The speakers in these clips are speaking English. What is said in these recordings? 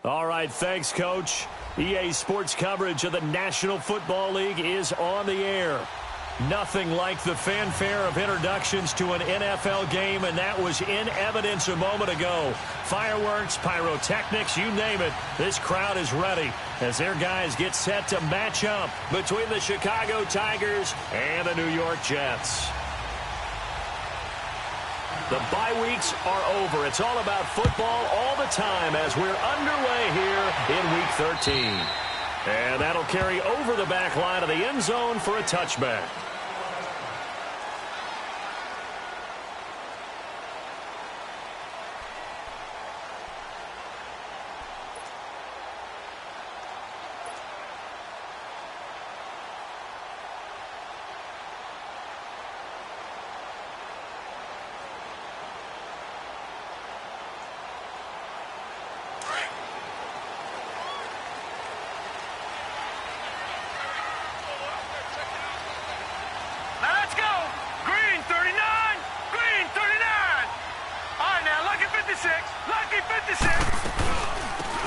All right, thanks, Coach. EA Sports coverage of the National Football League is on the air. Nothing like the fanfare of introductions to an NFL game, and that was in evidence a moment ago. Fireworks, pyrotechnics, you name it. This crowd is ready as their guys get set to match up between the Chicago Tigers and the New York Jets. The bye weeks are over. It's all about football all the time as we're underway here in Week 13. And that'll carry over the back line of the end zone for a touchback.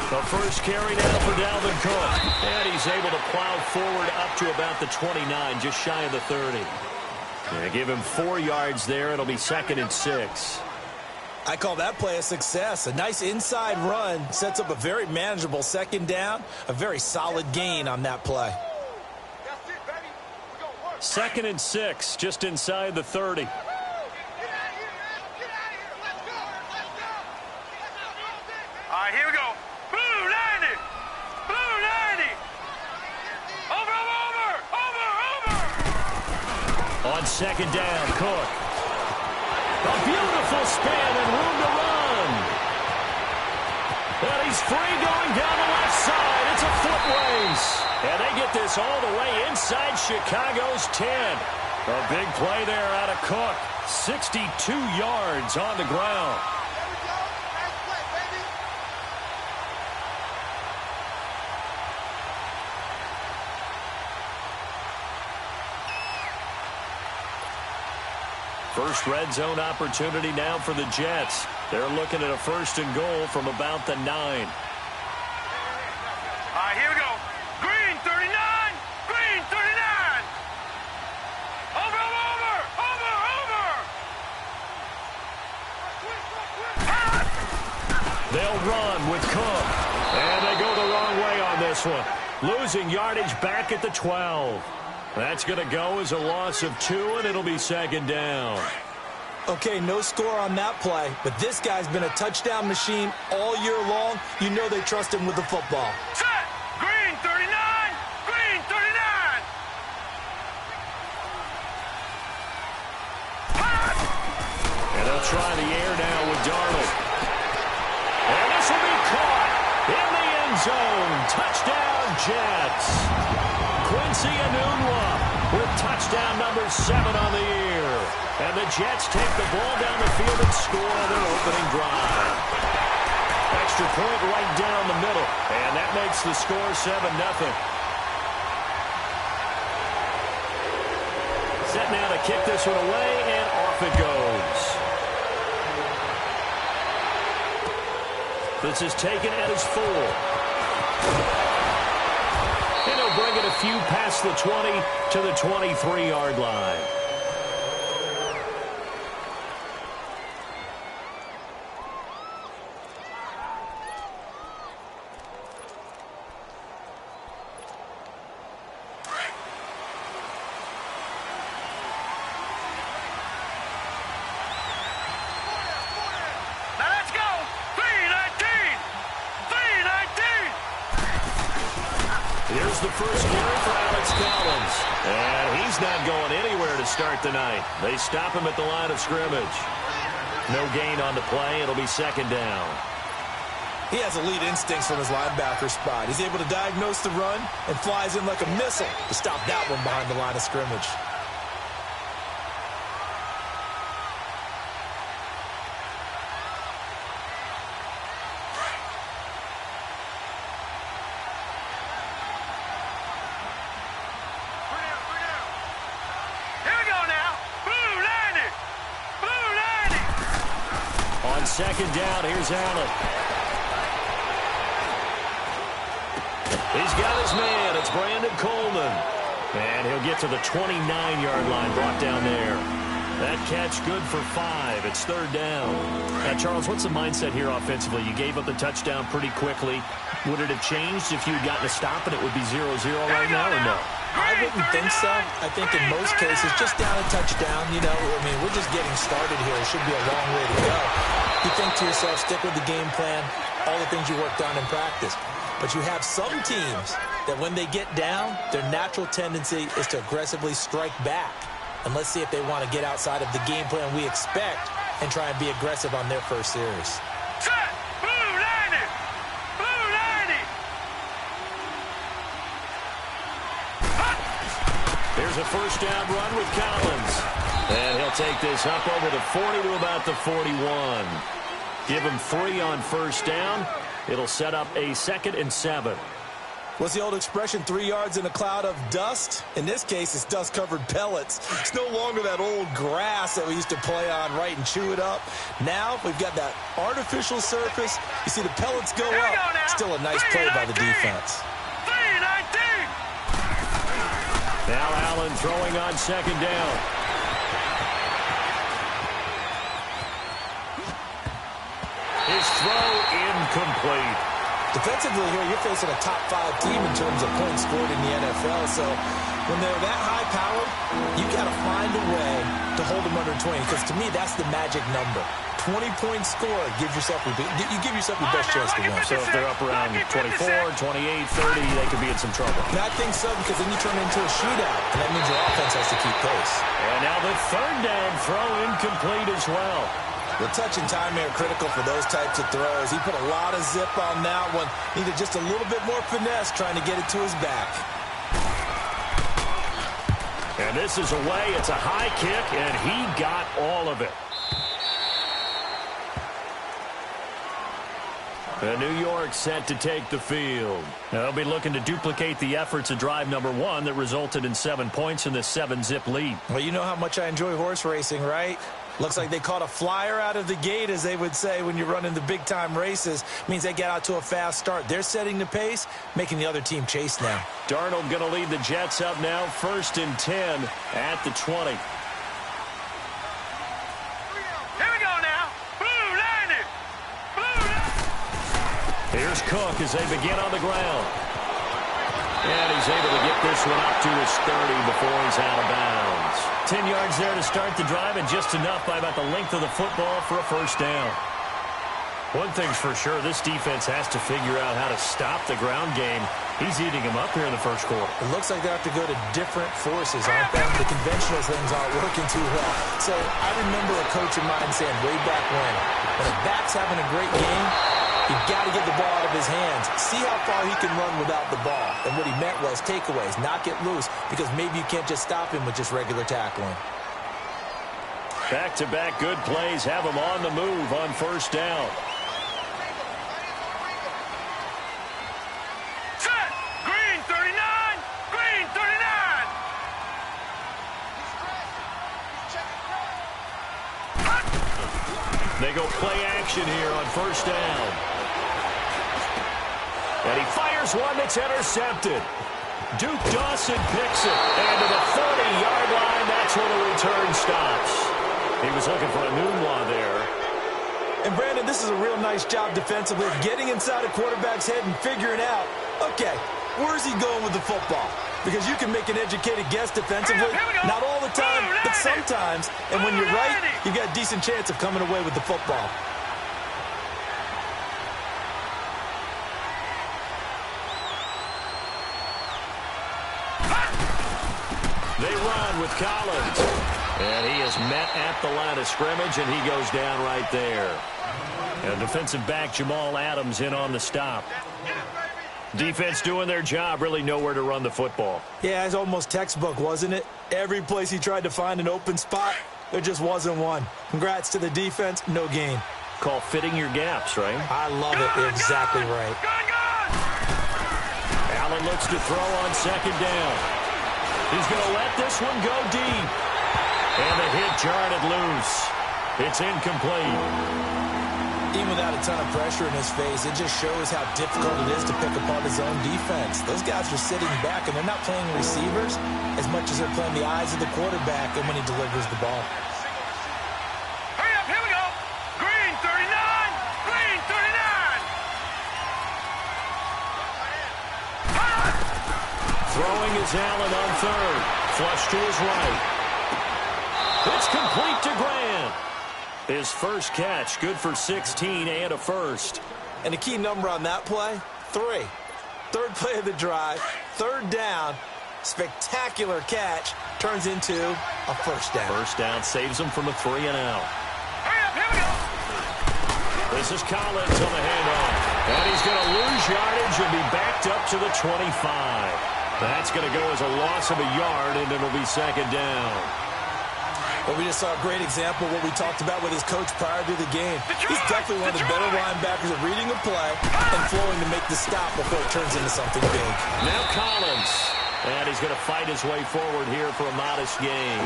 The first carry now for Dalvin Cook. And he's able to plow forward up to about the 29, just shy of the 30. Give him 4 yards there. It'll be 2nd and 6. I call that play a success. A nice inside run sets up a very manageable 2nd down. A very solid gain on that play. 2nd and 6, just inside the 30. Here we go. Blue 90. Blue 90. Over. On 2nd down, Cook. A beautiful spin and room to run. And he's free going down the left side. It's a foot race. And they get this all the way inside Chicago's 10. A big play there out of Cook. 62 yards on the ground. First red zone opportunity now for the Jets. They're looking at a 1st and goal from about the 9. Here we go. Green 39. Green 39. Over. They'll run with Cook. And they go the wrong way on this one. Losing yardage back at the 12. That's going to go as a loss of 2, and it'll be 2nd down. Okay, no score on that play, but this guy's been a touchdown machine all year long. You know they trust him with the football. Set! Green 39! Green 39! Pass! And they'll try the air now with Darnold. And this will be caught in the end zone. Touchdown, Jets. Quincy Enunwa with touchdown number 7 on the year. And the Jets take the ball down the field and score on their opening drive. Extra point right down the middle. And that makes the score 7-0. Set now to kick this one away, and off it goes. This is taken at his 4. And he'll bring it a few past the 20 to the 23-yard line. The first carry for Alex Collins. And he's not going anywhere to start the night. They stop him at the line of scrimmage. No gain on the play. It'll be 2nd down. He has elite instincts from his linebacker spot. He's able to diagnose the run and flies in like a missile to stop that one behind the line of scrimmage. On 2nd down, here's Allen. He's got his man. It's Brandon Coleman. And he'll get to the 29-yard line, brought down there. That catch good for 5. It's third down. Now, Charles, what's the mindset here offensively? You gave up the touchdown pretty quickly. Would it have changed if you had gotten a stop and it would be 0-0 right now, or no? I wouldn't think so. I think in most cases, just down a touchdown, you know, I mean, we're just getting started here. It should be a long way to go. You think to yourself, stick with the game plan, all the things you worked on in practice. But you have some teams that when they get down, their natural tendency is to aggressively strike back. And let's see if they want to get outside of the game plan we expect and try and be aggressive on their first series. Set. Blue 90. Blue 90. Here's a first down run with Collins. And he'll take this up over the 40 to about the 41. Give him 3 on first down. It'll set up a 2nd and 7. What's the old expression, 3 yards in a cloud of dust? In this case, it's dust-covered pellets. It's no longer that old grass that we used to play on, right, and chew it up. Now we've got that artificial surface. You see the pellets go up. Still a nice play by the defense. 319. Now Allen throwing on second down. His throw incomplete. Defensively here, you're facing a top 5 team in terms of points scored in the NFL. So when they're that high powered, you got to find a way to hold them under 20. Because to me, that's the magic number. 20 points scored, you give yourself your best chance to win. So if they're up around 24, 28, 30, they could be in some trouble. And I think so, because then you turn it into a shootout, and that means your offense has to keep pace. And now the third down throw incomplete as well. The touch and time here are critical for those types of throws. He put a lot of zip on that one. Needed just a little bit more finesse trying to get it to his back. And this is away. It's a high kick, and he got all of it. And New York set to take the field. They'll be looking to duplicate the efforts of drive number 1 that resulted in 7 points in this 7-zip lead. Well, you know how much I enjoy horse racing, right? Looks like they caught a flyer out of the gate, as they would say when you're running the big-time races. Means they get out to a fast start. They're setting the pace, making the other team chase now. Darnold going to lead the Jets up now, 1st and 10 at the 20. Here we go now. Blue 90. Blue 90. Here's Cook as they begin on the ground. And he's able to get this one up to his 30 before he's out of bounds. 10 yards there to start the drive, and just enough by about the length of the football for a first down. One thing's for sure, this defense has to figure out how to stop the ground game. He's eating them up here in the first quarter. It looks like they have to go to different forces, aren't they? The conventional things aren't working too well. So I remember a coach of mine saying way back when a back's having a great game, you've got to get the ball out of his hands. See how far he can run without the ball. And what he meant was takeaways, not get loose, because maybe you can't just stop him with just regular tackling. Back-to-back good plays have him on the move on first down. Set. Green 39. Green 39. They go play action here on first down. And he fires one that's intercepted. Duke Dawson picks it. And to the 40-yard line, that's where the return stops. He was looking for a Nunwa there. And, Brandon, this is a real nice job defensively of getting inside a quarterback's head and figuring out, okay, where's he going with the football? Because you can make an educated guess defensively. Not all the time, but sometimes. And when you're right, you've got a decent chance of coming away with the football. They run with Collins. And he is met at the line of scrimmage, and he goes down right there. And defensive back Jamal Adams in on the stop. Defense doing their job, really nowhere to run the football. Yeah, it's almost textbook, wasn't it? Every place he tried to find an open spot, there just wasn't one. Congrats to the defense, no gain. Call fitting your gaps, right? I love it. Exactly right. Allen looks to throw on second down. He's going to let this one go deep. And the hit jarred it loose. It's incomplete. Even without a ton of pressure in his face, it just shows how difficult it is to pick apart his own defense. Those guys are sitting back, and they're not playing receivers as much as they're playing the eyes of the quarterback and when he delivers the ball. Hurry up, here we go. Green 39, green 39. Throwing is Allen on third. Flush to his right. It's complete to Grant. His first catch, good for 16 and a first. And the key number on that play, 3. Third play of the drive, third down, spectacular catch, turns into a first down. First down saves him from a 3-and-out. Hurry up, here we go. This is Collins on the handoff. And he's going to lose yardage and be backed up to the 25. That's going to go as a loss of a yard, and it'll be second down. Well, we just saw a great example of what we talked about with his coach prior to the game. He's definitely one of the better linebackers at reading a play and flowing to make the stop before it turns into something big. Now Collins. And he's going to fight his way forward here for a modest gain.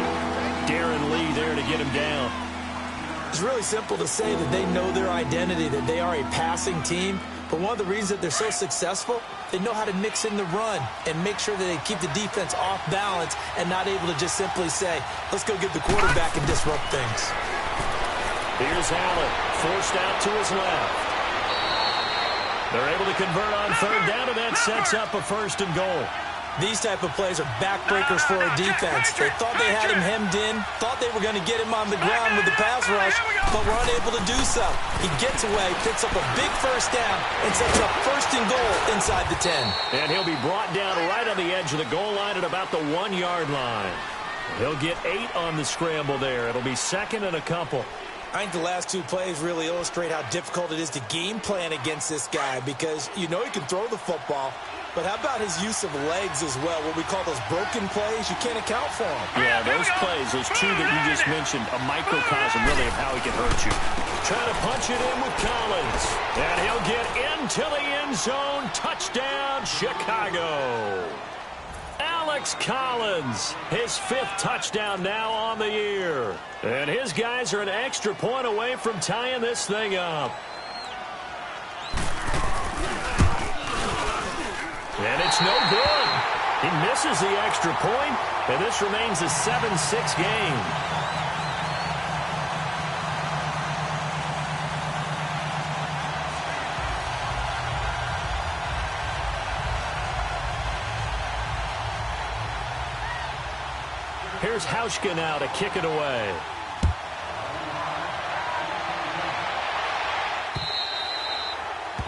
Darren Lee there to get him down. It's really simple to say that they know their identity, that they are a passing team. But one of the reasons that they're so successful, they know how to mix in the run and make sure that they keep the defense off balance and not able to just simply say, let's go get the quarterback and disrupt things. Here's Allen, forced out to his left. They're able to convert on third down, and that sets up a 1st and goal. These type of plays are backbreakers for a defense. They thought they had him hemmed in, thought they were going to get him on the ground with the pass rush, but were unable to do so. He gets away, picks up a big first down, and sets up 1st and goal inside the 10. And he'll be brought down right on the edge of the goal line at about the 1-yard line. He'll get 8 on the scramble there. It'll be 2nd and a couple. I think the last 2 plays really illustrate how difficult it is to game plan against this guy because you know he can throw the football, but how about his use of legs as well? What we call those broken plays, you can't account for them. Yeah, those plays, those 2 that you just mentioned, a microcosm really of how he can hurt you. Trying to punch it in with Collins. And he'll get into the end zone. Touchdown, Chicago. Alex Collins, his 5th touchdown now on the year. And his guys are an extra point away from tying this thing up. And it's no good. He misses the extra point, and this remains a 7-6 game. Here's Hauschka now to kick it away.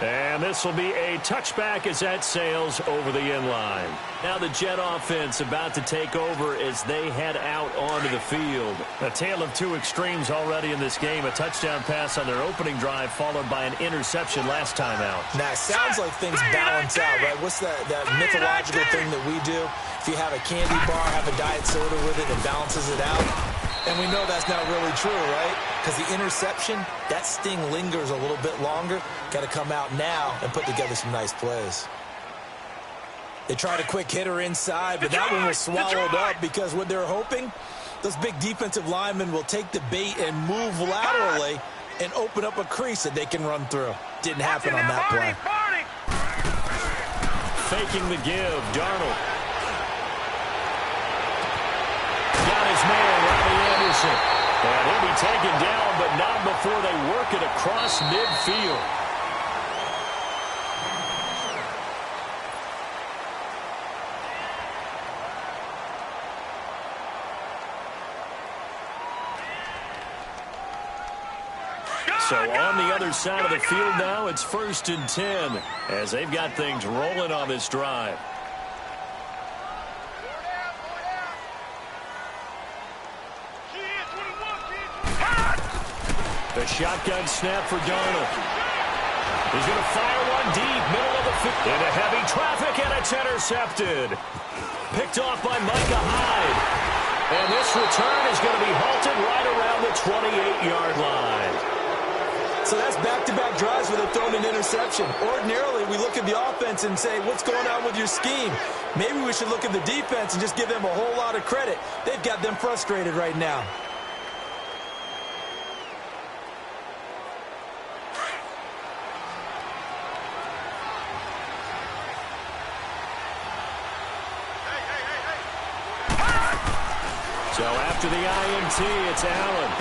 And this will be a touchback as that sails over the end line. Now the Jet offense about to take over as they head out onto the field. A tale of 2 extremes already in this game. A touchdown pass on their opening drive followed by an interception last time out. Now, it sounds like things balance out, right? What's that mythological thing that we do? If you have a candy bar, have a diet soda with it, it balances it out. And we know that's not really true, right? Because the interception, that sting lingers a little bit longer. Got to come out now and put together some nice plays. They tried a quick hitter inside, but that one was swallowed up because what they're hoping, those big defensive linemen will take the bait and move laterally and open up a crease that they can run through. Didn't happen on that play. Faking the give, Darnold. Got his man, Robbie Anderson. And he'll be taken down, but not before they work it across midfield. So on the other side of the field now, it's 1st and 10 as they've got things rolling on this drive. The shotgun snap for Darnold. He's going to fire one deep, middle of the field. Into heavy traffic, and it's intercepted. Picked off by Micah Hyde. And this return is going to be halted right around the 28-yard line. So that's back-to-back drives where they've thrown an interception. Ordinarily, we look at the offense and say, what's going on with your scheme? Maybe we should look at the defense and just give them a whole lot of credit. They've got them frustrated right now. So after the INT, it's Allen.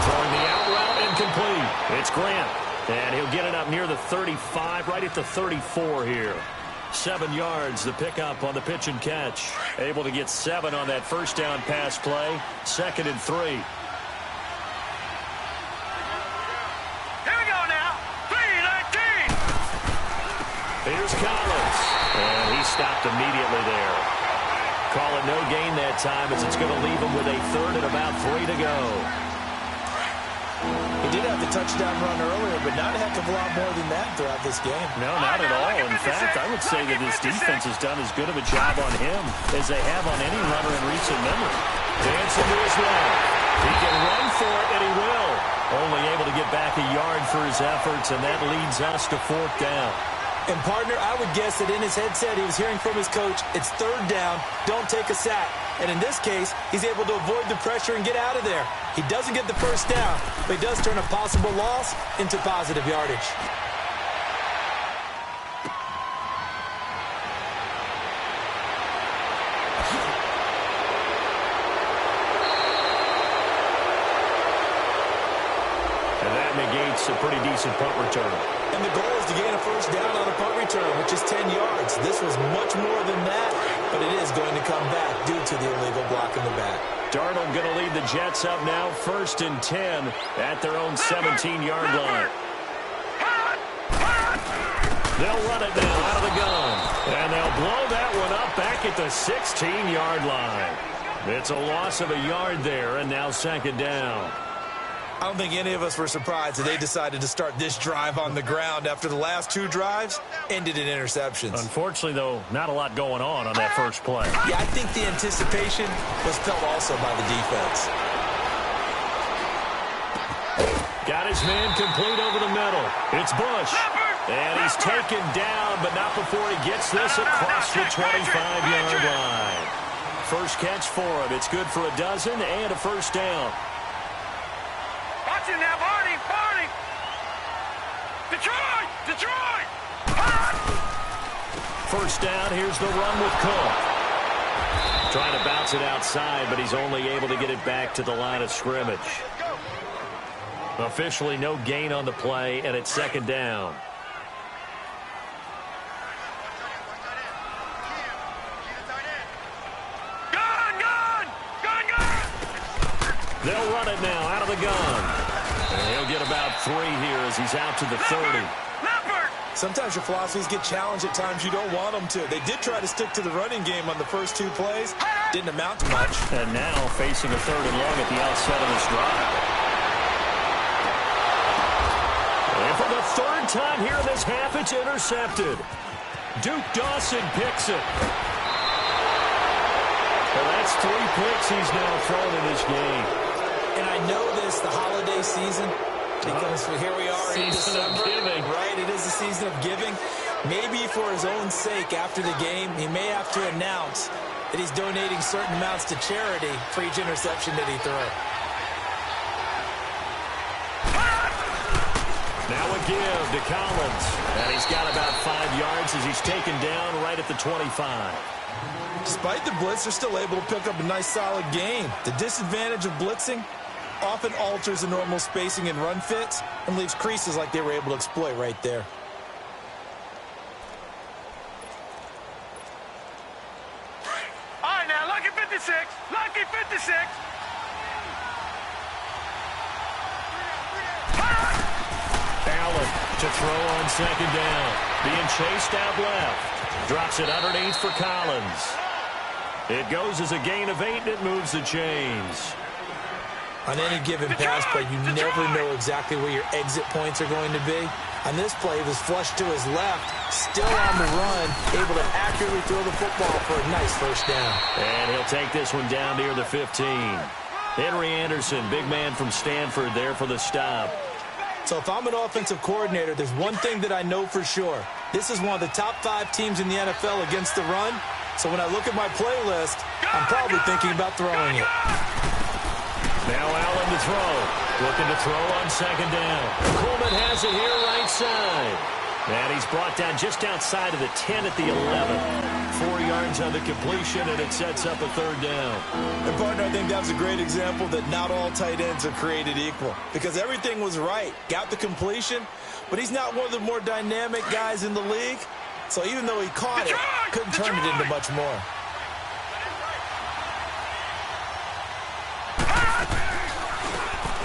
Throwing the out route incomplete. It's Grant. And he'll get it up near the 35, right at the 34 here. 7 yards, the pickup on the pitch and catch. Able to get 7 on that first down pass play. 2nd and 3. Here we go now. 3-19. Here's Collins. And he stopped immediately there. Call it no gain that time as it's going to leave him with a 3rd and about 3 to go. He did have the touchdown run earlier, but not a heck of a lot more than that throughout this game. No, not at all. In fact, I would say that this defense has done as good of a job on him as they have on any runner in recent memory. Dancing to his left. He can run for it, and he will. Only able to get back a yard for his efforts, and that leads us to 4th down. And, partner, I would guess that in his headset he was hearing from his coach, it's 3rd down, don't take a sack. And in this case, he's able to avoid the pressure and get out of there. He doesn't get the first down, but he does turn a possible loss into positive yardage. And that negates a pretty decent punt return. And the goal is to gain a first down on a punt return, which is 10 yards. This was much more than that, but it is going to come back due to the illegal block in the back. Darnold going to lead the Jets up now, 1st and 10 at their own 17-yard line. They'll run it now out of the gun. And they'll blow that one up back at the 16-yard line. It's a loss of a yard there, and now 2nd down. I don't think any of us were surprised that they decided to start this drive on the ground after the last 2 drives ended in interceptions. Unfortunately, though, not a lot going on that first play. Yeah, I think the anticipation was felt also by the defense. Got his man complete over the middle. It's Bush. And he's taken down, but not before he gets this across the 25-yard line. First catch for him. It's good for a dozen and a first down. Watch it now, Barney. Detroit. First down, here's the run with Cook. Trying to bounce it outside, but he's only able to get it back to the line of scrimmage. Officially no gain on the play, and it's 2nd down. They'll run it now out of the gun. And he'll get about 3 here as he's out to the 30. Sometimes your philosophies get challenged at times you don't want them to. They did try to stick to the running game on the first 2 plays. Didn't amount to much. And now facing a 3rd and long at the outset of this drive. And for the 3rd time here in this half, it's intercepted. Duke Dawson picks it. Well, that's 3 picks he's now thrown in this game. And I know this, the holiday season, because here we are in December, right? It is the season of giving. Maybe for his own sake, after the game, he may have to announce that he's donating certain amounts to charity for each interception that he throws. Now a give to Collins. And he's got about 5 yards as he's taken down right at the 25. Despite the blitz, they're still able to pick up a nice, solid gain. The disadvantage of blitzing often alters the normal spacing and run fits and leaves creases like they were able to exploit right there. All right, now, lucky 56. Lucky 56. Allen to throw on 2nd down. Being chased out left. Drops it underneath for Collins. It goes as a gain of 8, and it moves the chains. On any given pass play, you never know exactly where your exit points are going to be. On this play, he was flushed to his left, still on the run, able to accurately throw the football for a nice first down. And he'll take this one down near the 15. Henry Anderson, big man from Stanford there for the stop. So if I'm an offensive coordinator, there's one thing that I know for sure. This is one of the top 5 teams in the NFL against the run. So when I look at my playlist, I'm probably thinking about throwing it. Now Allen to throw. Looking to throw on 2nd down. Coleman has it here right side. And he's brought down just outside of the 10 at the 11. 4 yards on the completion, and it sets up a 3rd down. And, partner, I think that's a great example that not all tight ends are created equal. Because everything was right. Got the completion, but he's not one of the more dynamic guys in the league. So even though he caught it, couldn't turn it into much more.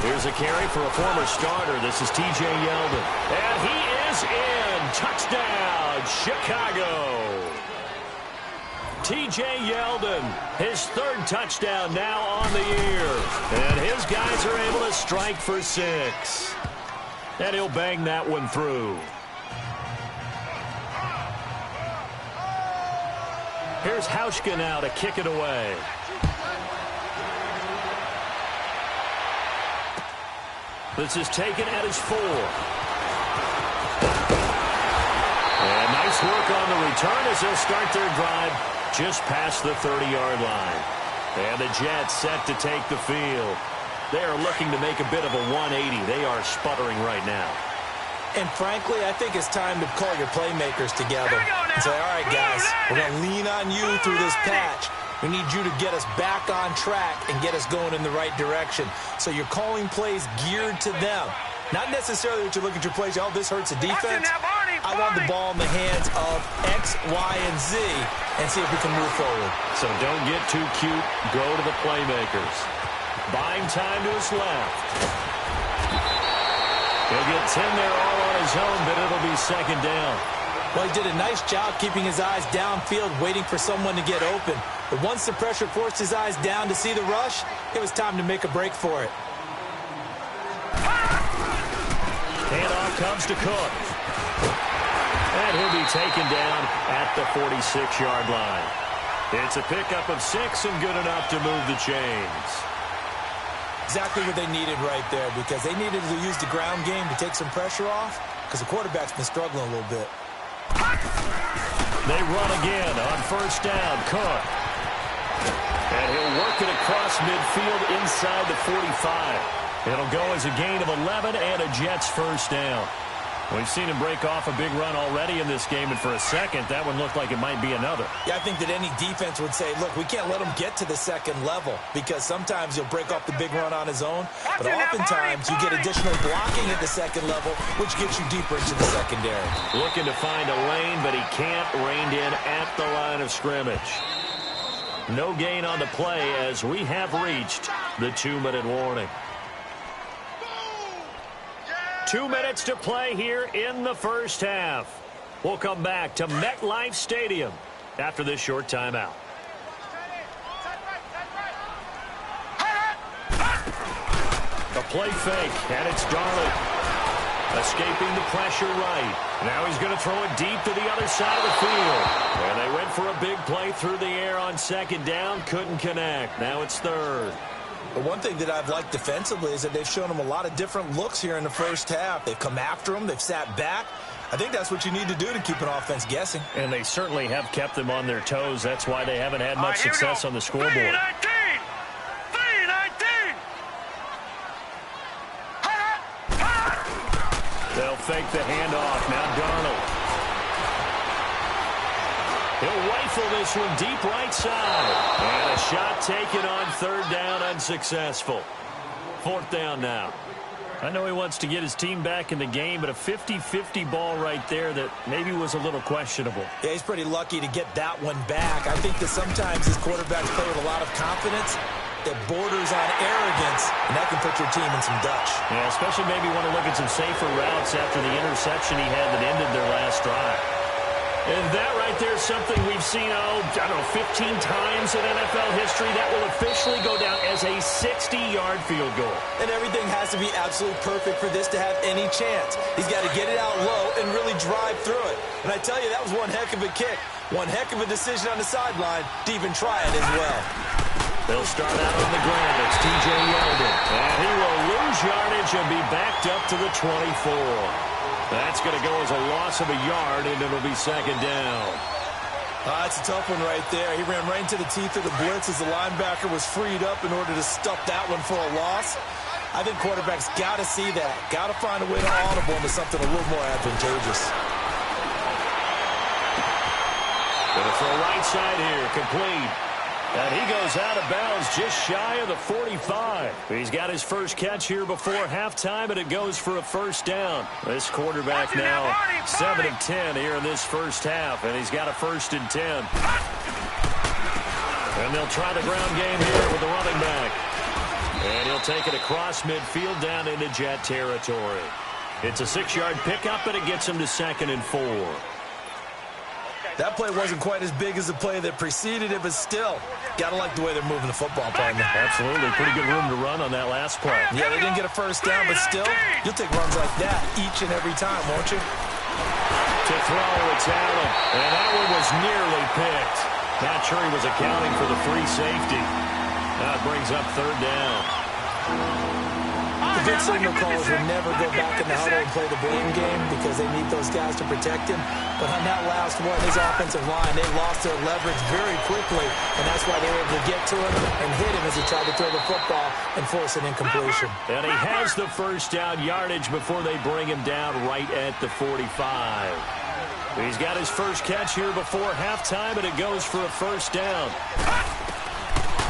Here's a carry for a former starter. This is T.J. Yeldon. And he is in. Touchdown, Chicago. T.J. Yeldon, his 3rd touchdown now on the year. And his guys are able to strike for 6. And he'll bang that one through. Here's Hauschka now to kick it away. This is taken at his 4. And nice work on the return as they'll start their drive just past the 30-yard line. And the Jets set to take the field. They are looking to make a bit of a 180. They are sputtering right now. And frankly, I think it's time to call your playmakers together and say, all right, guys, we're going to lean on you through this patch. We need you to get us back on track and get us going in the right direction. So you're calling plays geared to them. Not necessarily that you look at your plays, oh, this hurts the defense. I want the ball in the hands of X, Y, and Z and see if we can move forward. So don't get too cute. Go to the playmakers. Buying time to his left. He'll get 10 there all on his own, but it'll be 2nd down. Well, he did a nice job keeping his eyes downfield, waiting for someone to get open. But once the pressure forced his eyes down to see the rush, it was time to make a break for it. Handoff comes to Cook. And he'll be taken down at the 46-yard line. It's a pickup of 6 and good enough to move the chains. Exactly what they needed right there, because they needed to use the ground game to take some pressure off, because the quarterback's been struggling a little bit. They run again on 1st down. Cook. And he'll work it across midfield inside the 45. It'll go as a gain of 11 and a Jets 1st down. We've seen him break off a big run already in this game, and for a second, that one looked like it might be another. Yeah, I think that any defense would say, look, we can't let him get to the 2nd level, because sometimes he'll break off the big run on his own, but oftentimes you get additional blocking at the 2nd level, which gets you deeper into the secondary. Looking to find a lane, but he can't. Reined in at the line of scrimmage. No gain on the play as we have reached the 2-minute warning. 2 minutes to play here in the 1st half. We'll come back to MetLife Stadium after this short timeout. A play fake, and it's Darnold. Escaping the pressure right. Now he's going to throw it deep to the other side of the field. And they went for a big play through the air on 2nd down. Couldn't connect. Now it's 3rd. But one thing that I've liked defensively is that they've shown him a lot of different looks here in the 1st half. They've come after him. They've sat back. I think that's what you need to do to keep an offense guessing. And they certainly have kept them on their toes. That's why they haven't had much success on the scoreboard. 3-19! They'll fake the handoff. Now Darnold. He'll rifle this one deep right side. And a shot taken on 3rd down, unsuccessful. 4th down now. I know he wants to get his team back in the game, but a 50-50 ball right there that maybe was a little questionable. Yeah, he's pretty lucky to get that one back. I think that sometimes his quarterbacks play with a lot of confidence that borders on arrogance, and that can put your team in some Dutch. Yeah, especially maybe want to look at some safer routes after the interception he had that ended their last drive. And that right there is something we've seen, I don't know, 15 times in NFL history. That will officially go down as a 60-yard field goal. And everything has to be absolutely perfect for this to have any chance. He's got to get it out low and really drive through it. And I tell you, that was one heck of a kick. One heck of a decision on the sideline to even try it as well. They'll start out on the ground. It's T.J. Yeldon. And he will lose yardage and be backed up to the 24. That's going to go as a loss of a yard, and it'll be 2nd down. That's a tough one right there. He ran right into the teeth of the blitz as the linebacker was freed up in order to stuff that one for a loss. I think quarterbacks got to see that. Got to find a way to audible into something a little more advantageous. to the right side here, complete. And he goes out of bounds just shy of the 45. He's got his first catch here before halftime, and it goes for a first down. This quarterback now 7 of 10 here in this first half, and he's got a 1st and 10. And they'll try the ground game here with the running back. And he'll take it across midfield down into Jet territory. It's a 6-yard pickup, and it gets him to 2nd and 4. That play wasn't quite as big as the play that preceded it, but still, got to like the way they're moving the football, partner. Absolutely. Pretty good room to run on that last play. Yeah, they didn't get a first down, but still, you'll take runs like that each and every time, won't you? To throw, it's Allen. And that one was nearly picked. Not sure he was accounting for the free safety. That brings up 3rd down. The good signal callers will never go back in the huddle and play the blame game because they need those guys to protect him. But on that last one, his offensive line, they lost their leverage very quickly, and that's why they were able to get to him and hit him as he tried to throw the football and force an incompletion. And he has the first down yardage before they bring him down right at the 45. He's got his first catch here before halftime, and it goes for a first down.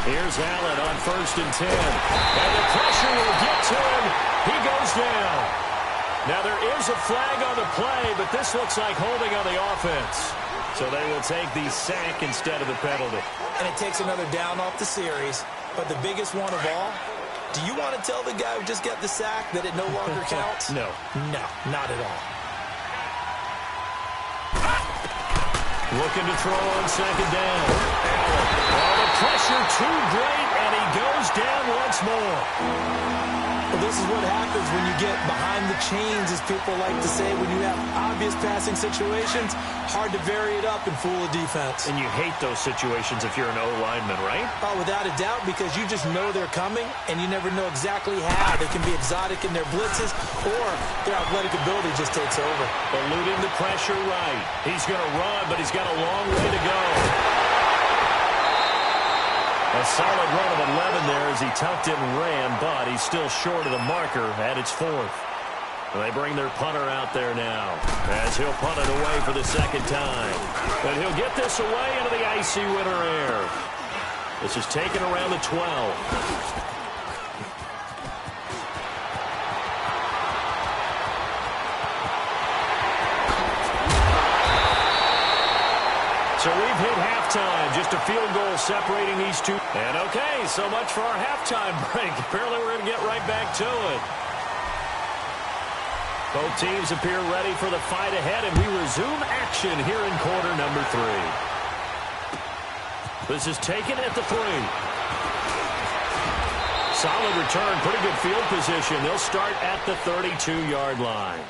Here's Allen on 1st and 10. And the pressure will get to him. He goes down. Now, there is a flag on the play, but this looks like holding on the offense. So they will take the sack instead of the penalty. And it takes another down off the series. But the biggest one of all, do you want to tell the guy who just got the sack that it no longer counts? No. No, not at all. Looking to throw on 2nd down. Oh, the pressure too great, and he goes down once more. Well, this is what happens when you get behind the chains, as people like to say. When you have obvious passing situations, hard to vary it up and fool a defense. And you hate those situations if you're an O-lineman, right? Oh, without a doubt, because you just know they're coming, and you never know exactly how. They can be exotic in their blitzes, or their athletic ability just takes over. Eluding the pressure right. He's going to run, but he's got a long way to go. A solid run of 11 there as he tucked it and ran, but he's still short of the marker at its 4th. They bring their punter out there now as he'll punt it away for the 2nd time. And he'll get this away into the icy winter air. This is taken around the 12. So we've hit halftime. Just a field goal separating these two. And okay, so much for our halftime break. Apparently we're going to get right back to it. Both teams appear ready for the fight ahead, and we resume action here in quarter number 3. This is taken at the 3. Solid return, pretty good field position. They'll start at the 32-yard line.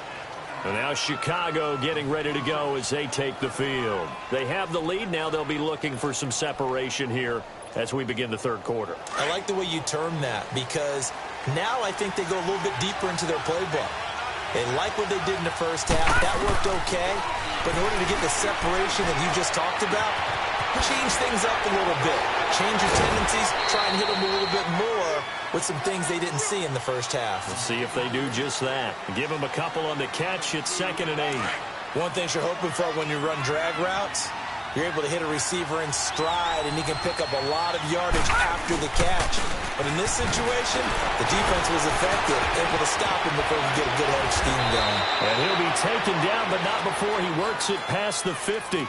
And now Chicago getting ready to go as they take the field. They have the lead. Now they'll be looking for some separation here as we begin the 3rd quarter. I like the way you term that because now I think they go a little bit deeper into their playbook. They like what they did in the first half. That worked okay. But in order to get the separation that you just talked about, change things up a little bit. Change your tendencies. Try and hit them a little bit more with some things they didn't see in the first half. Let's see if they do just that. Give them a couple on the catch. It's 2nd and 8. One thing you're hoping for when you run drag routes, you're able to hit a receiver in stride, and he can pick up a lot of yardage after the catch. But in this situation, the defense was effective, able to stop him before he get a good head of steam going. And he'll be taken down, but not before he works it past the 50.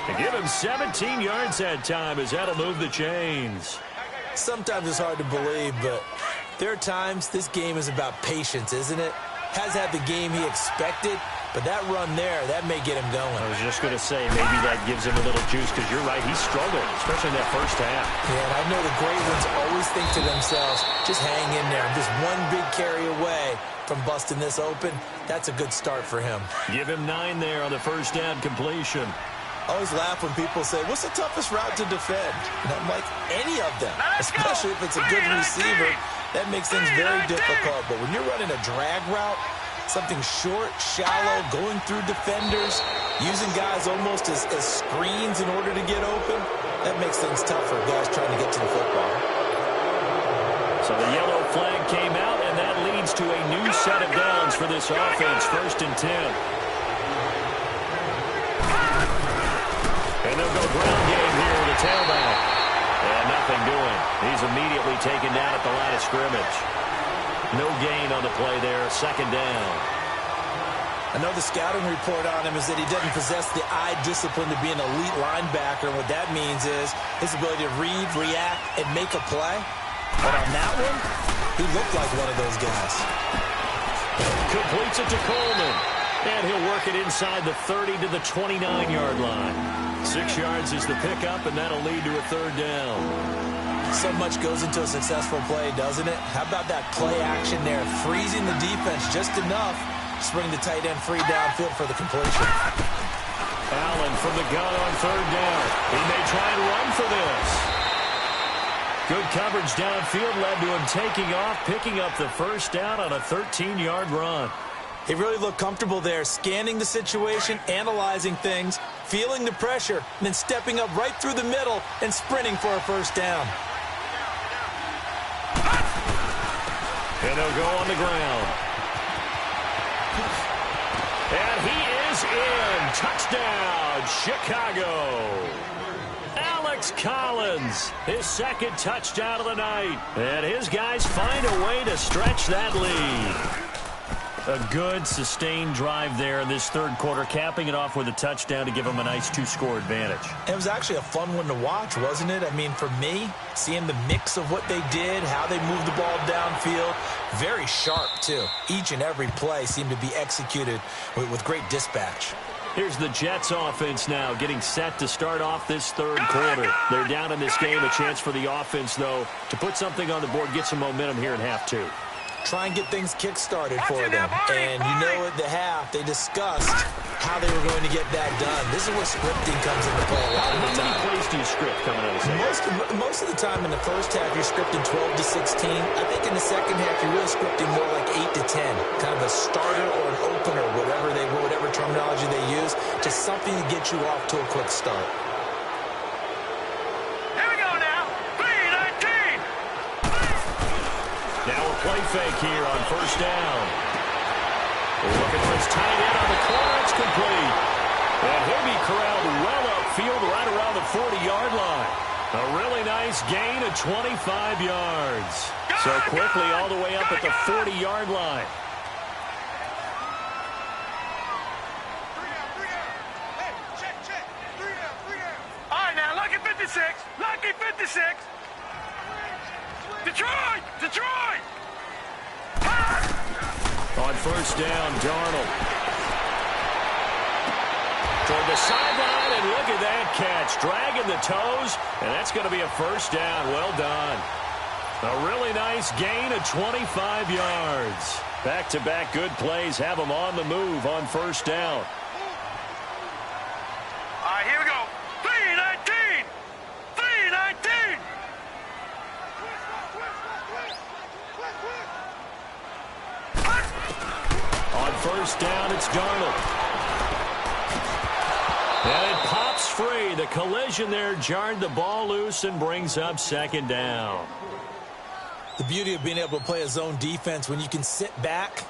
And give him 17 yards that time as that'll move the chains. Sometimes it's hard to believe, but there are times this game is about patience, isn't it? Has had the game he expected, but that run there, that may get him going. I was just going to say, maybe that gives him a little juice, because you're right, he struggled, especially in that first half. Yeah, and I know the great ones always think to themselves, just hang in there. Just one big carry away from busting this open. That's a good start for him. Give him 9 there on the first down completion. I always laugh when people say, what's the toughest route to defend? And I'm like, any of them, especially if it's a good receiver. That makes things very difficult. But when you're running a drag route, something short, shallow, going through defenders, using guys almost as screens in order to get open, that makes things tough for guys trying to get to the football. So the yellow flag came out, and that leads to a new set of downs for this offense, 1st and 10. And they'll go ground game here with a tailback. And nothing doing. He's immediately taken down at the line of scrimmage. No gain on the play there. Second down. I know the scouting report on him is that he doesn't possess the eye discipline to be an elite linebacker. And what that means is his ability to read, react, and make a play. But on that one, he looked like one of those guys. Completes it to Coleman. And he'll work it inside the 30 to the 29-yard line. 6 yards is the pickup, and that'll lead to a third down. So much goes into a successful play, doesn't it? How about that play action there? Freezing the defense just enough to bring the tight end free downfield for the completion. Allen from the gun on third down. He may try and run for this. Good coverage downfield led to him taking off, picking up the first down on a 13-yard run. He really looked comfortable there, scanning the situation, analyzing things, feeling the pressure, and then stepping up right through the middle and sprinting for a first down. And he'll go on the ground. And he is in. Touchdown, Chicago. Alex Collins, his second touchdown of the night. And his guys find a way to stretch that lead. A good, sustained drive there in this third quarter, capping it off with a touchdown to give them a nice 2-score advantage. It was actually a fun one to watch, wasn't it? I mean, for me, seeing the mix of what they did, how they moved the ball downfield, very sharp, too. Each and every play seemed to be executed with great dispatch. Here's the Jets offense now getting set to start off this third quarter. They're down in this game. A chance for the offense, though, to put something on the board, get some momentum here in half two. Try and get things kick-started for them. And you know at the half, they discussed how they were going to get that done. This is where scripting comes into play a lot of the time. How many plays do you script coming out of the second? Most of the time in the first half, you're scripting 12 to 16. I think in the second half, you're really scripting more like 8 to 10. Kind of a starter or an opener, whatever terminology they use, just something to get you off to a quick start. Now a play fake here on first down. Looking for his tight end on the corner. It's complete. And he'll be corralled well upfield right around the 40-yard line. A really nice gain of 25 yards. So quickly all the way up at the 40-yard line. All right, now, lucky 56. Lucky 56. Detroit! On first down, Darnold. Toward the sideline, and look at that catch. Dragging the toes, and that's going to be a first down. Well done. A really nice gain of 25 yards. Back-to-back good plays have them on the move on first down. All right, here we go. 3-19. 3-19. On first down, it's Darnold. And it pops free. The collision there jarred the ball loose and brings up second down. The beauty of being able to play a zone defense when you can sit back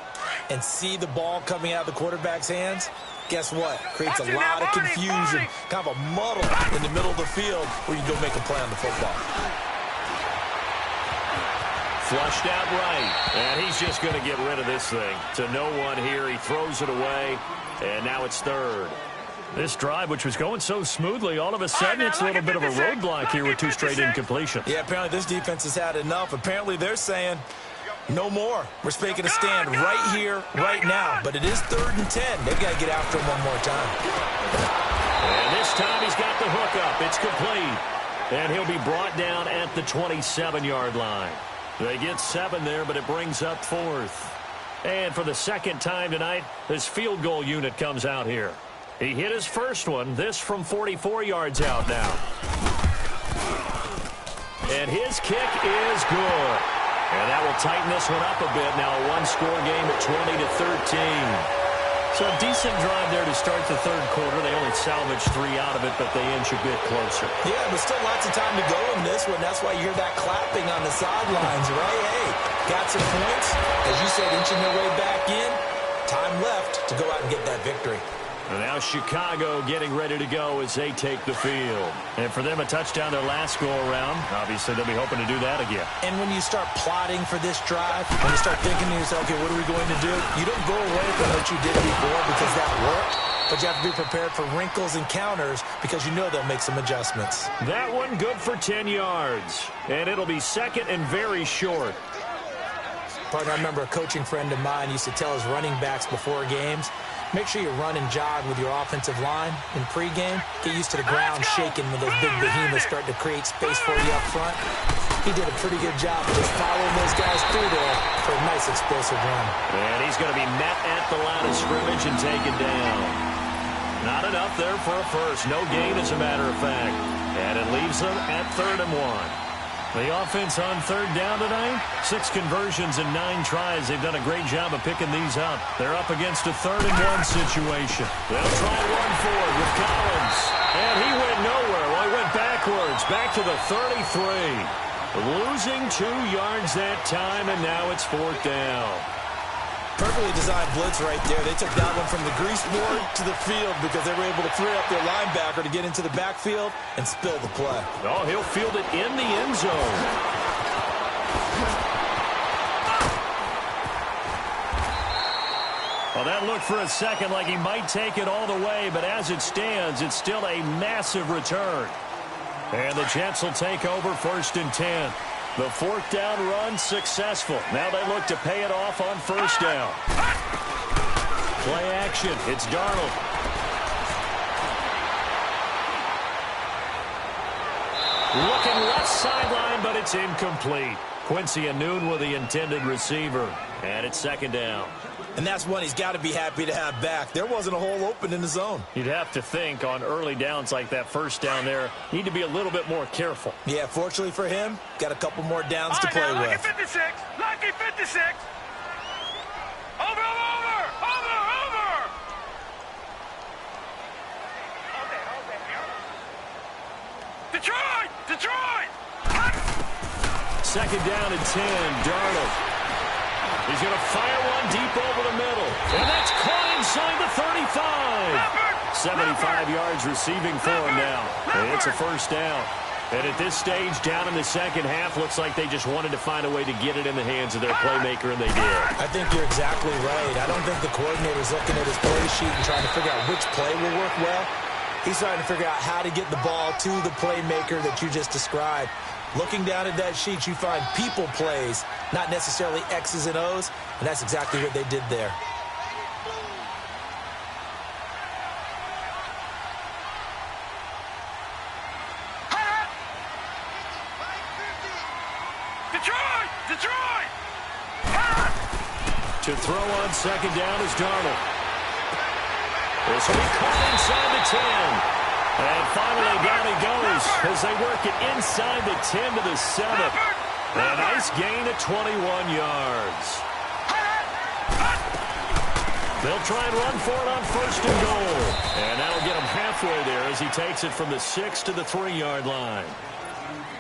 and see the ball coming out of the quarterback's hands, guess what? Creates a lot of confusion, kind of a muddle in the middle of the field where you go make a play on the football. Flushed out right, and he's just going to get rid of this thing. To no one here, he throws it away, and now it's third. This drive, which was going so smoothly, all of a sudden it's a little bit of a roadblock here with two straight incompletions. Yeah, apparently this defense has had enough. Apparently they're saying no more. We're making a stand right here, right now. But it is 3rd and 10. They've got to get after him one more time. And this time he's got the hook up. It's complete. And he'll be brought down at the 27-yard line. They get 7 there, but it brings up 4th. And for the second time tonight, this field goal unit comes out here. He hit his first one, this from 44 yards out now. And his kick is good. And that will tighten this one up a bit. Now a one-score game at 20-13. So a decent drive there to start the third quarter. They only salvaged 3 out of it, but they inch a bit closer. Yeah, but still lots of time to go in this one. That's why you hear that clapping on the sidelines, right? Hey, got some points. As you said, inching their way back in. Time left to go out and get that victory. And now Chicago getting ready to go as they take the field. And for them, a touchdown their last go-around. Obviously, they'll be hoping to do that again. And when you start plotting for this drive, when you start thinking to yourself, okay, what are we going to do? You don't go away from what you did before because that worked. But you have to be prepared for wrinkles and counters because you know they'll make some adjustments. That one good for 10 yards. And it'll be second and very short. Partner, I remember a coaching friend of mine used to tell his running backs before games, make sure you run and jog with your offensive line in pregame. Get used to the ground shaking when those big behemoths start to create space for you up front. He did a pretty good job of just following those guys through there for a nice explosive run. And he's going to be met at the line of scrimmage and taken down. Not enough there for a first. No gain, as a matter of fact. And it leaves them at 3rd and 1. The offense on 3rd down tonight, 6 conversions and 9 tries. They've done a great job of picking these up. They're up against a 3rd and 1 situation. They'll try one forward with Collins. And he went nowhere. Well, he went backwards, back to the 33. Losing 2 yards that time, and now it's 4th down. Perfectly designed blitz right there. They took that one from the grease board to the field because they were able to free up their linebacker to get into the backfield and spill the play. Oh, he'll field it in the end zone. Well, that looked for a second like he might take it all the way, but as it stands, it's still a massive return. And the Jets will take over 1st and 10. The 4th down run successful. Now they look to pay it off on 1st down. Play action. It's Darnold. Looking left sideline, but it's incomplete. Quincy Enunwa with the intended receiver. And it's 2nd down. And that's one he's got to be happy to have back. There wasn't a hole open in the zone. You'd have to think on early downs like that 1st down there, need to be a little bit more careful. Yeah, fortunately for him, got a couple more downs to play now, with. Lucky 56. Lucky 56. Over. Detroit. 2nd down and 10, Darnold. He's going to fire one deep over the middle. And that's caught inside the 35. 75 yards receiving for him now. And it's a 1st down. And at this stage, down in the second half, looks like they just wanted to find a way to get it in the hands of their playmaker, and they did. I think you're exactly right. I don't think the coordinator's looking at his play sheet and trying to figure out which play will work well. He's trying to figure out how to get the ball to the playmaker that you just described. Looking down at that sheet, you find people plays, not necessarily X's and O's, and that's exactly what they did there. Detroit! To throw on 2nd down is Darnold. This will be caught inside the 10. And finally down he goes as they work it inside the 10 to the 7. A nice gain of 21 yards. They'll try and run for it on 1st and goal. And that'll get him halfway there as he takes it from the 6 to the 3-yard line.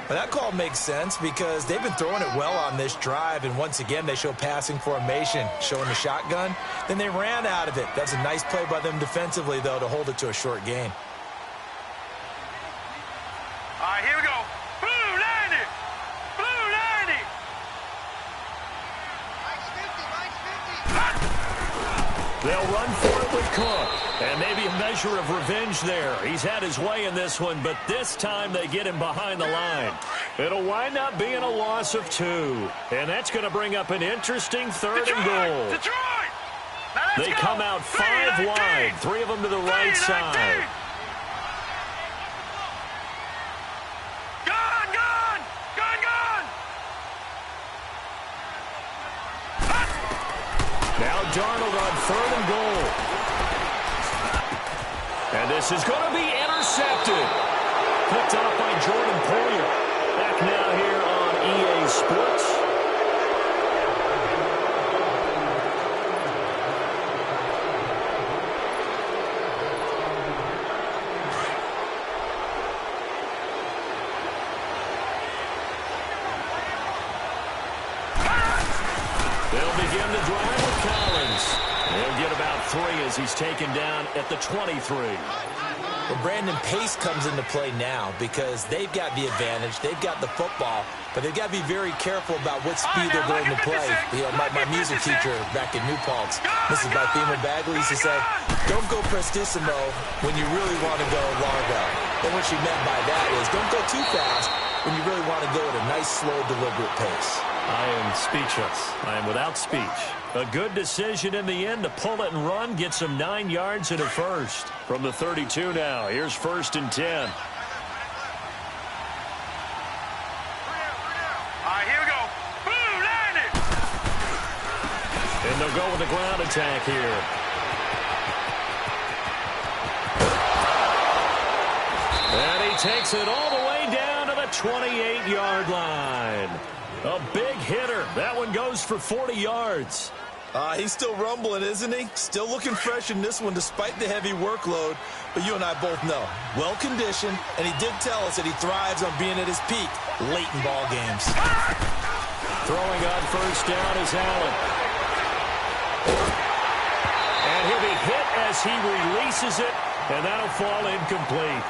Well, that call makes sense because they've been throwing it well on this drive, and once again they show passing formation, showing the shotgun. Then they ran out of it. That's a nice play by them defensively, though, to hold it to a short gain. All right, here we go. Blue 90. Blue 90. They'll run for it with Cook. And maybe a measure of revenge there. He's had his way in this one, but this time they get him behind the line. It'll wind up being a loss of 2. And that's going to bring up an interesting 3rd and goal. Detroit! They come out 5 wide, 3 of them to the right side. Now Darnold on 3rd and goal. And this is going to be intercepted. Picked off by Jordan Poyer. Back now here on EA Sports. They'll begin the drive with Collins. They'll get about three as he's taken down at the 23. Well, Brandon, pace comes into play now because they've got the advantage. They've got the football, but they've got to be very careful about what speed they're going to play. You know, my music teacher back in New Paltz, Mrs. Bagley, used to say, don't go prestissimo when you really want to go largo. And what she meant by that is don't go too fast when you really want to go at a nice, slow, deliberate pace. I am speechless. I am without speech. A good decision in the end to pull it and run, get some 9 yards and a first. From the 32 now, here's 1st and 10. All right, here we go. Boom, line it. And they'll go with the ground attack here. And he takes it all the way down to the 28-yard line. A big hitter. That one goes for 40 yards. He's still rumbling, isn't he? Still looking fresh in this one despite the heavy workload. But you and I both know, well-conditioned, and he did tell us that he thrives on being at his peak late in ball games. Throwing on 1st down is Allen. And he'll be hit as he releases it, and that'll fall incomplete.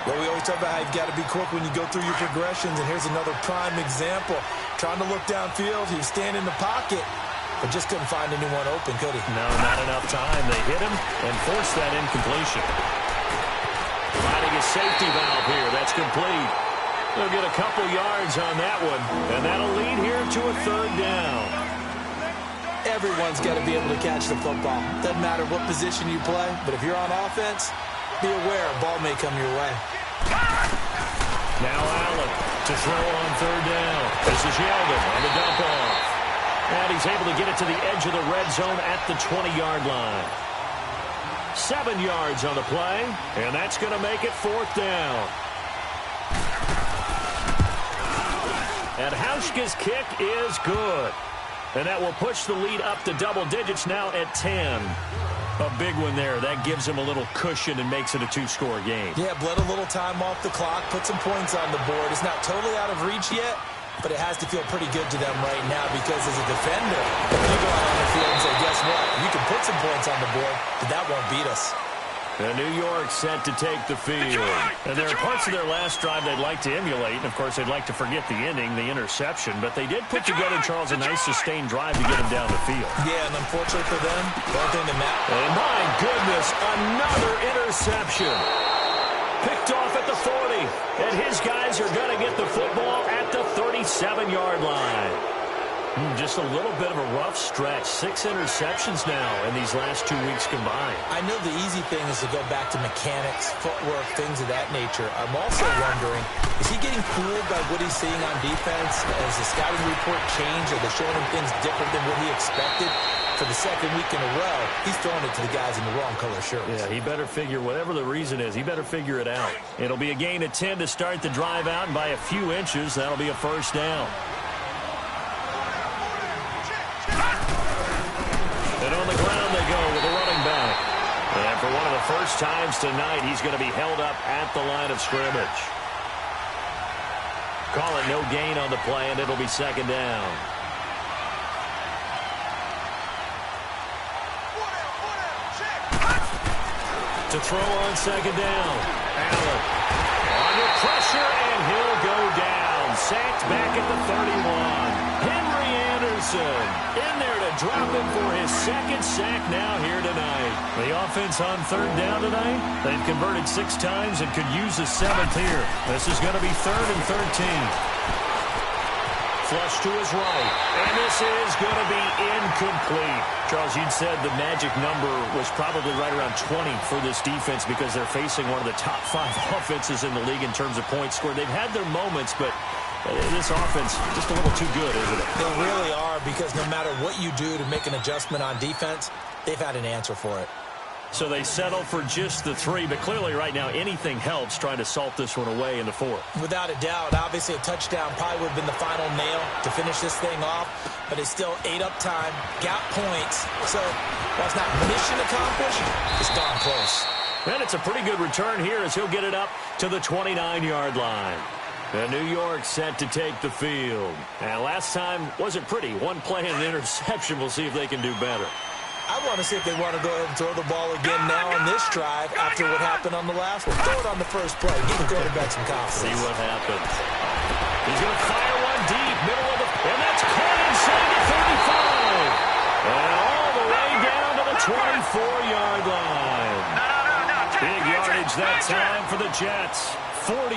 Well, we always talk about how you've got to be quick when you go through your progressions, and here's another prime example. Trying to look downfield, he was standing in the pocket, but just couldn't find anyone open, could he? No, not enough time. They hit him and forced that incompletion. Finding a safety valve here. That's complete. They'll get a couple yards on that one, and that'll lead here to a 3rd down. Everyone's got to be able to catch the football. Doesn't matter what position you play, but if you're on offense, be aware a ball may come your way. Now Allen to throw on 3rd down. This is Yeldon on the dump off. And he's able to get it to the edge of the red zone at the 20-yard line. 7 yards on the play, and that's going to make it 4th down. And Hauschka's kick is good. And that will push the lead up to double digits now at 10. A big one there. That gives him a little cushion and makes it a 2-score game. Yeah, bled a little time off the clock, put some points on the board. It's not totally out of reach yet, but it has to feel pretty good to them right now because as a defender, you go out on the field and say, guess what? You can put some points on the board, but that won't beat us. And New York set to take the field. And there are parts of their last drive they'd like to emulate. And, of course, they'd like to forget the ending, the interception. But they did put together, Charles, a nice sustained drive to get him down the field. Yeah, and unfortunately for them, the only thing that matters. And, my goodness, another interception. Picked off at the 40. And his guys are going to get the football at the 37-yard line. Just a little bit of a rough stretch. 6 interceptions now in these last 2 weeks combined. I know the easy thing is to go back to mechanics, footwork, things of that nature. I'm also wondering, is he getting fooled by what he's seeing on defense? Has the scouting report changed? Are they showing him things different than what he expected? For the 2nd week in a row, he's throwing it to the guys in the wrong color shirts. Yeah, he better figure, whatever the reason is, he better figure it out. It'll be a gain of 10 to start the drive out, and by a few inches, that'll be a 1st down. And on the ground they go with a running back. And for one of the first times tonight, he's going to be held up at the line of scrimmage. Call it no gain on the play, and it'll be 2nd down. To throw on 2nd down. Allen under pressure, and he'll go down. Sacked back at the 31. Henry Anderson in there to drop him for his 2nd sack now here tonight. The offense on 3rd down tonight, they've converted 6 times and could use the 7th here. This is going to be 3rd and 13. Flush to his right, and this is going to be incomplete. Charles, you'd said the magic number was probably right around 20 for this defense because they're facing one of the top 5 offenses in the league in terms of points scored. They've had their moments, but this offense just a little too good, isn't it? They really are, because no matter what you do to make an adjustment on defense, they've had an answer for it. So they settle for just the 3, but clearly right now anything helps trying to salt this one away in the 4th. Without a doubt, obviously a touchdown probably would have been the final nail to finish this thing off, but it's still ate up time, got points, so while it's not mission accomplished, it's darn close. And it's a pretty good return here as he'll get it up to the 29-yard line. And New York set to take the field. And last time wasn't pretty. One play and an interception. We'll see if they can do better. I want to see if they want to go ahead and throw the ball again now on this drive after what happened on the last one. Throw it on the first play. Give the quarterback some confidence. See what happens. He's going to fire one deep, middle of the... And that's caught inside the 35. And all the way down to the 24-yard line. Big yardage that time for the Jets. 47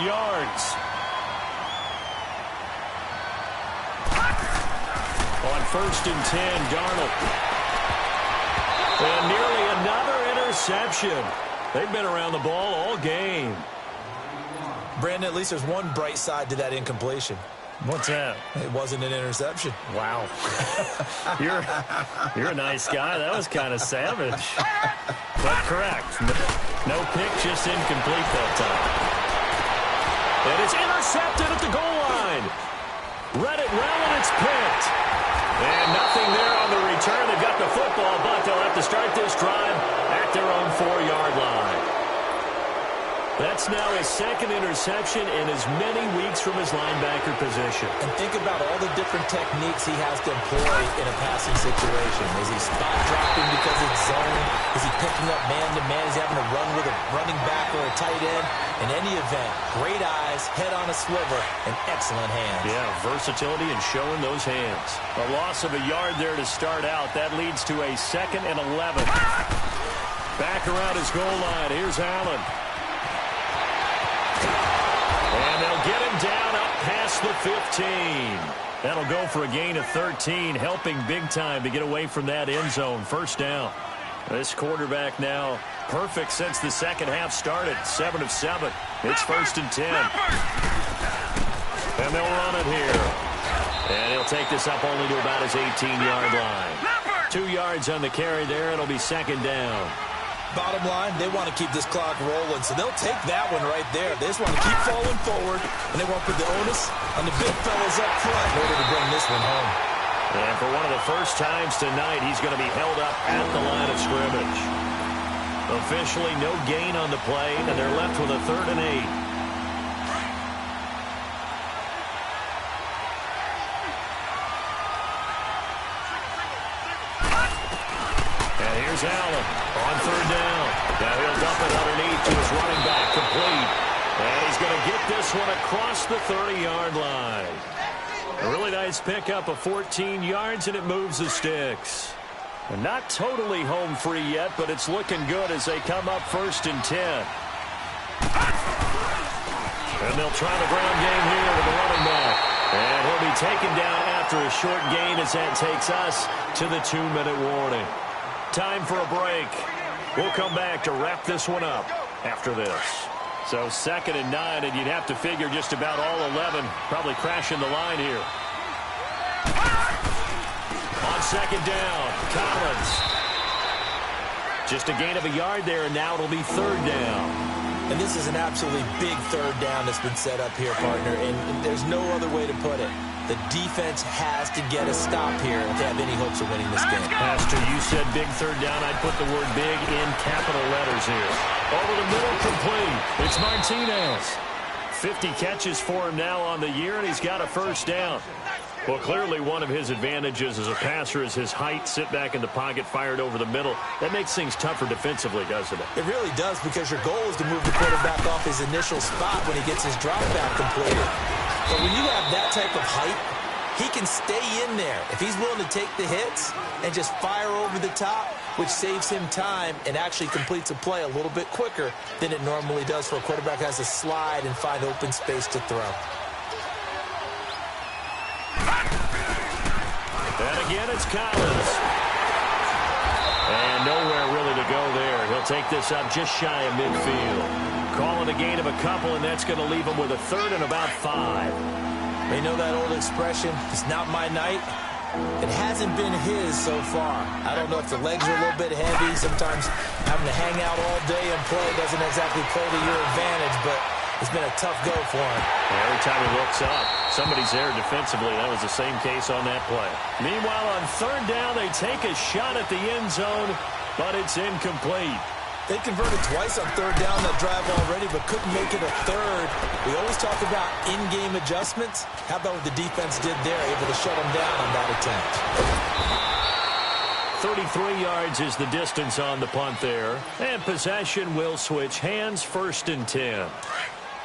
yards. On 1st and 10, Darnold. And nearly another interception. They've been around the ball all game. Brandon, at least there's one bright side to that incompletion. What's that? It wasn't an interception. Wow. You're a nice guy. That was kind of savage. But correct. No pick, just incomplete that time. And it's intercepted at the goal line. Read it well, and it's picked. And nothing there on the return. They've got the football, but they'll have to start this drive at their own 4-yard line. That's now his second interception in as many weeks from his linebacker position. And think about all the different techniques he has to employ in a passing situation. Is he spot dropping because it's zone? Is he picking up man-to-man? Is he having to run with a running back or a tight end? In any event, great eyes, head on a sliver, and excellent hands. Yeah, versatility and showing those hands. A loss of a yard there to start out. That leads to a 2nd and 11. Back around his goal line. Here's Allen. And they'll get him down up past the 15. That'll go for a gain of 13, helping big time to get away from that end zone. 1st down. This quarterback now perfect since the second half started. 7 of 7. It's 1st and 10. And they'll run it here. And he'll take this up only to about his 18-yard line. 2 yards on the carry there. It'll be 2nd down. Bottom line, they want to keep this clock rolling, so they'll take that one right there. They just want to keep falling forward, and they want to put the onus on the big fellas up front in order to bring this one home. And for one of the first times tonight, he's going to be held up at the line of scrimmage. Officially no gain on the play, and they're left with a 3rd and 8. Here's Allen on 3rd down. Now he'll dump it underneath to his running back, complete. And he's going to get this one across the 30-yard line. A really nice pickup of 14 yards, and it moves the sticks. And not totally home free yet, but it's looking good as they come up 1st and 10. And they'll try the ground game here with the running back. And he'll be taken down after a short gain as that takes us to the 2-minute warning. Time for a break. We'll come back to wrap this one up after this. So 2nd and 9, and you'd have to figure just about all 11 probably crashing the line here. On 2nd down, Collins. Just a gain of a yard there, and now it'll be 3rd down. And this is an absolutely big 3rd down that's been set up here, partner, and there's no other way to put it. The defense has to get a stop here if they have any hopes of winning this game. Pastor, you said big 3rd down. I'd put the word big in capital letters here. Over the middle, complete. It's Martinez. 50 catches for him now on the year, and he's got a 1st down. Well, clearly one of his advantages as a passer is his height. Sit back in the pocket, fired over the middle. That makes things tougher defensively, doesn't it? It really does, because your goal is to move the quarterback off his initial spot when he gets his drop back completed. But when you have that type of height, he can stay in there if he's willing to take the hits and just fire over the top, which saves him time and actually completes a play a little bit quicker than it normally does for a quarterback who has to slide and find open space to throw. And again, it's Collins. And nowhere really to go there. He'll take this up just shy of midfield. Calling a gain of a couple, and that's going to leave him with a 3rd and about 5. You know that old expression, it's not my night? It hasn't been his so far. I don't know if the legs are a little bit heavy. Sometimes having to hang out all day and play doesn't exactly play to your advantage, but it's been a tough go for him. Every time he looks up, somebody's there defensively. That was the same case on that play. Meanwhile, on 3rd down, they take a shot at the end zone, but it's incomplete. They converted twice on 3rd down that drive already, but couldn't make it a 3rd. We always talk about in-game adjustments. How about what the defense did there, able to shut them down on that attempt? 33 yards is the distance on the punt there. And possession will switch hands, 1st and 10.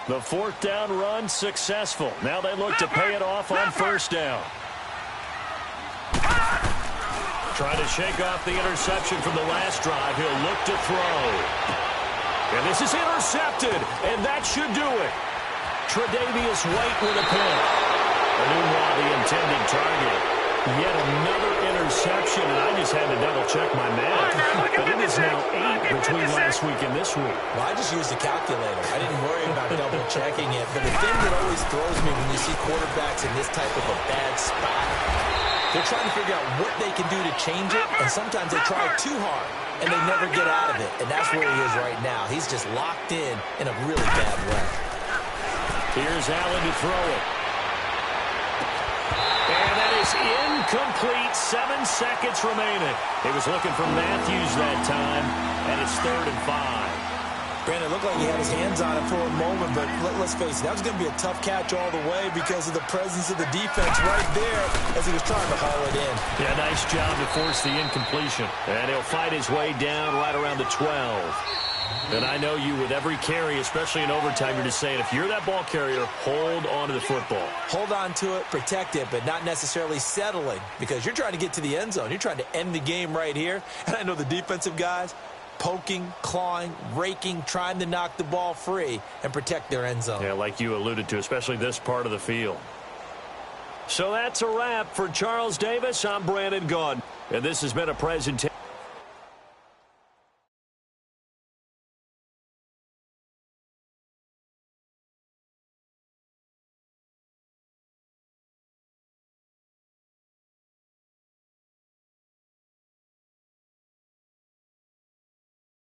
The 4th down run successful. Now they look to pay it off on 1st down. Trying to shake off the interception from the last drive. He'll look to throw. And this is intercepted, and that should do it. Tre'Davious White with a pick. Anunwa, the intended target. Yet another interception, and I just had to double-check my math. But it is now 8 between last week and this week. Well, I just used a calculator. I didn't worry about double-checking it. But the thing that always throws me when you see quarterbacks in this type of a bad spot, they're trying to figure out what they can do to change it, and sometimes they try too hard, and they never get out of it. And that's where he is right now. He's just locked in a really bad way. Here's Allen to throw it. And that is incomplete. 7 seconds remaining. He was looking for Matthews that time, and it's 3rd and 5. Brandon, it looked like he had his hands on it for a moment, but let's face it, that was going to be a tough catch all the way because of the presence of the defense right there as he was trying to haul it in. Yeah, nice job to force the incompletion. And he'll fight his way down right around the 12. And I know you, with every carry, especially in overtime, you're just saying, if you're that ball carrier, hold on to the football. Hold on to it, protect it, but not necessarily settling because you're trying to get to the end zone. You're trying to end the game right here. And I know the defensive guys poking, clawing, raking, trying to knock the ball free and protect their end zone. Yeah, like you alluded to, especially this part of the field. So that's a wrap for Charles Davis. I'm Brandon Gaudin, and this has been a presentation.